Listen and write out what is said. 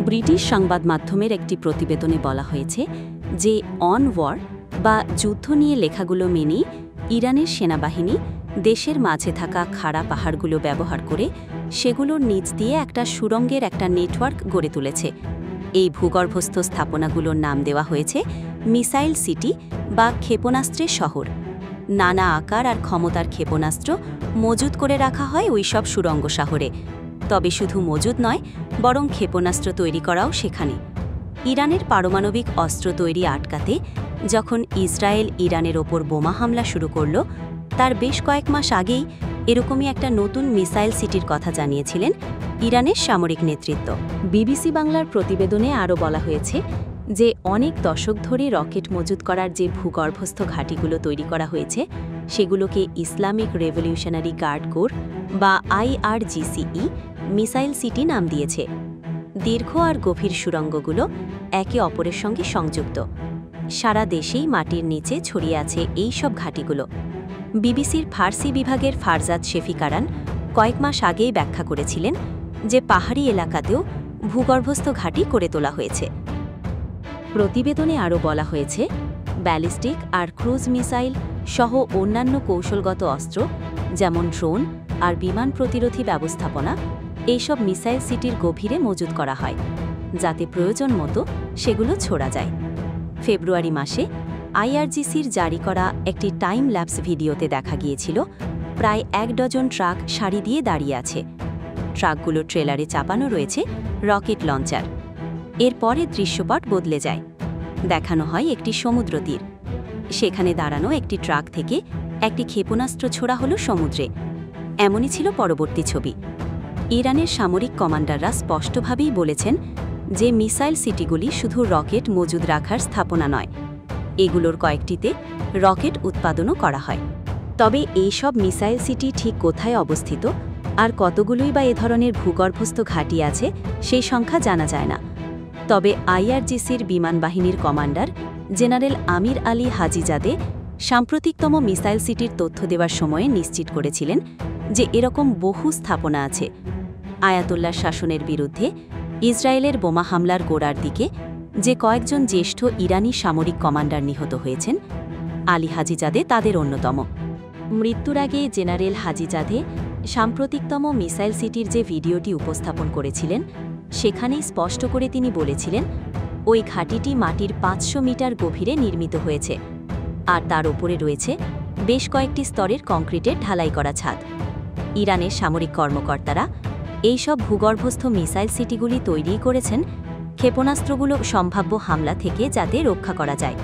British সংবাদ মাধ্যমের একটি প্রতিবেদনে বলা হয়েছে যে অন ওয়ার বা যুদ্ধ নিয়ে লেখাগুলো মেনেই ইরানের সেনাবাহিনী দেশের মাঝে থাকা খাড়া পাহাড়গুলো ব্যবহার করে সেগুলোর নিচ দিয়ে একটা সুড়ঙ্গের একটা নেটওয়ার্ক গড়ে তুলেছে। এই ভূগর্ভস্থ স্থাপনাগুলোর নাম দেওয়া হয়েছে মিসাইল সিটি বা ক্ষেপণাস্ত্রের শহর। নানা আকার আর ক্ষমতার ক্ষেপণাস্ত্র মজুত করে রাখা হয় ওইসব সুড়ঙ্গ শহরে। তবে শুধু মজুদ নয়, বরং ক্ষেপণাস্ত্র তৈরি করাও সেখানে। ইরানের পারমাণবিক অস্ত্র তৈরি আটকাতে যখন ইসরায়েল ইরানের ওপর বোমা হামলা শুরু করল, তার বেশ কয়েক মাস আগেই এরকমই একটা নতুন মিসাইল সিটির কথা জানিয়েছিলেন ইরানের সামরিক নেতৃত্ব। বিবিসি বাংলার প্রতিবেদনে আরও বলা হয়েছে যে অনেক দশক ধরে রকেট মজুত করার যে ভূগর্ভস্থ ঘাঁটিগুলো তৈরি করা হয়েছে সেগুলোকে ইসলামিক রেভলিউশনারি গার্ড কোর বা IRGCE মিসাইল সিটি নাম দিয়েছে। দীর্ঘ আর গভীর সুড়ঙ্গগুলো একে অপরের সঙ্গে সংযুক্ত। সারা দেশেই মাটির নিচে ছড়িয়ে আছে এই সব ঘাঁটিগুলো। বিবিসির ফার্সি বিভাগের ফারজাদ শেফিকারান কয়েক মাস আগেই ব্যাখ্যা করেছিলেন যে পাহাড়ি এলাকাতেও ভূগর্ভস্থ ঘাঁটি করে তোলা হয়েছে। প্রতিবেদনে আরও বলা হয়েছে ব্যালিস্টিক আর ক্রুজ মিসাইল সহ অন্যান্য কৌশলগত অস্ত্র যেমন ড্রোন আর বিমান প্রতিরোধী ব্যবস্থাপনা এইসব মিসাইল সিটির গভীরে মজুত করা হয়, যাতে প্রয়োজন মতো সেগুলো ছোড়া যায়। ফেব্রুয়ারি মাসে IRGCর জারি করা একটি টাইম ল্যাপস ভিডিওতে দেখা গিয়েছিল প্রায় 1 ডজন ট্রাক সারি দিয়ে দাঁড়িয়ে আছে। ট্রাকগুলো ট্রেলারে চাপানো রয়েছে রকেট লঞ্চার। এরপরে দৃশ্যপট বদলে যায়। দেখানো হয় একটি সমুদ্র তীর। সেখানে দাঁড়ানো একটি ট্রাক থেকে একটি ক্ষেপণাস্ত্র ছোড়া হলো সমুদ্রে। এমনই ছিল পরবর্তী ছবি। ইরানের সামরিক কমান্ডাররা স্পষ্টভাবেই বলেছেন যে মিসাইল সিটিগুলি শুধু রকেট মজুদ রাখার স্থাপনা নয়, এগুলোর কয়েকটিতে রকেট উৎপাদনও করা হয়। তবে এই সব মিসাইল সিটি ঠিক কোথায় অবস্থিত আর কতগুলোই বা এ ধরনের ভূগর্ভস্থ ঘাঁটি আছে সেই সংখ্যা জানা যায় না। তবে IRGCর বিমান বাহিনীর কমান্ডার জেনারেল আমির আলী হাজিজাদে সাম্প্রতিকতম মিসাইল সিটির তথ্য দেওয়ার সময়ে নিশ্চিত করেছিলেন যে এরকম বহু স্থাপনা আছে। আয়াতুল্লাহ শাসনের বিরুদ্ধে ইসরায়েলের বোমা হামলার গোড়ার দিকে যে কয়েকজন জ্যেষ্ঠ ইরানি সামরিক কমান্ডার নিহত হয়েছেন, আলী হাজিজাদে তাদের অন্যতম। মৃত্যুর আগে জেনারেল হাজিজাদে সাম্প্রতিকতম মিসাইল সিটির যে ভিডিওটি উপস্থাপন করেছিলেন সেখানেই স্পষ্ট করে তিনি বলেছিলেন ওই ঘাঁটিটি মাটির 500 মিটার গভীরে নির্মিত হয়েছে আর তার ওপরে রয়েছে বেশ কয়েকটি স্তরের কংক্রিটের ঢালাই করা ছাদ। ইরানের সামরিক কর্মকর্তারা এই সব ভূগর্ভস্থ মিসাইল সিটিগুলি তৈরি করেছেন ক্ষেপণাস্ত্রগুলো সম্ভাব্য হামলা থেকে যাতে রক্ষা করা যায়।